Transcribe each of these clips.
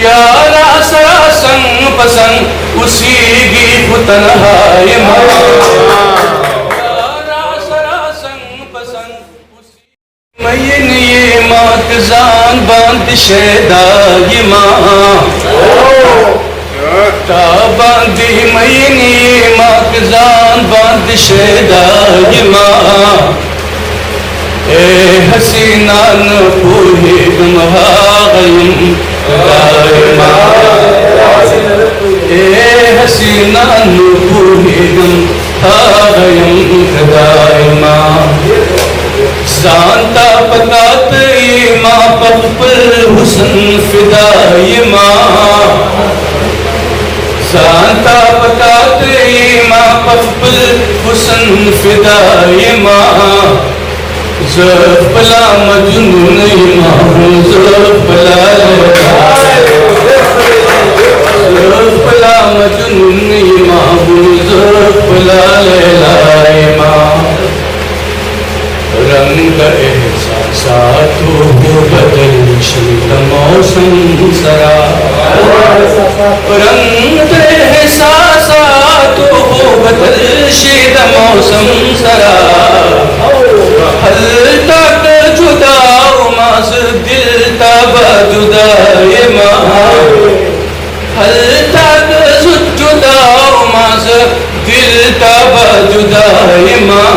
यारा सरा संग पसंग उसी की तन्हाई माँ, यारा सरा संग पसंग उसी मयन ये मात जान बांध शैदाई माँ, ता बांधी मयन ये मात जान बांध शैदाई माँ, ए हसीना न पूरे गमहागयम दायमा, ए हसीना न पूरे गमहागयम दायमा, जानता पता ते माँ पप्पल हुसन फिदाई माँ, जानता पता ते माँ पप्पल हुसन फिदाई माँ, ज़फ़ला मजनून इमाम ज़फ़ला ज़फ़ला मजनून इमाम ज़फ़ला लैला रंग एहसासातो बदल शिद मौसम सरा, रंग एहसासातो बदल शिद मौसम सरा, हल तक जुदा मास दिल तब जुदाई माँ, हल तक जुदा मास दिल तब जुदाई माँ,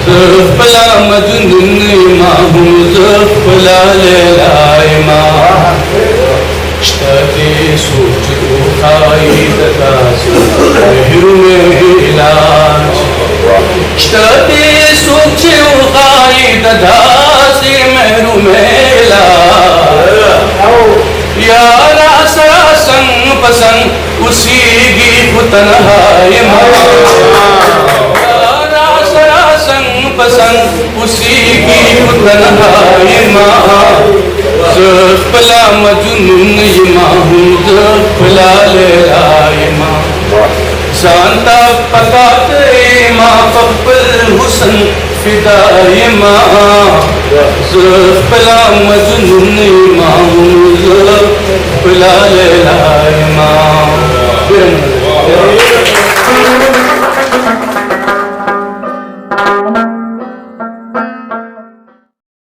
ज़फ़ला मजनून इमाम ज़फ़ला लैला माँ, इश्क़े सोच उठाई ददास महरू में इलाज, इश्क़े सोच उठाई ददास महरू में इलाज, यारा सरा संग पसंग उसी की तन्हाई माँ, यारा सरा संग पसंद उसी की तन्हाई माँ, ज़फ़ला मजनून इमाम ज़फ़ला लैला माँ, जानता पता ते माँ पप्पल हुसन फिदाई माँ, ज़फ़ला मजनून इमाम ज़फ़ला लैला माँ।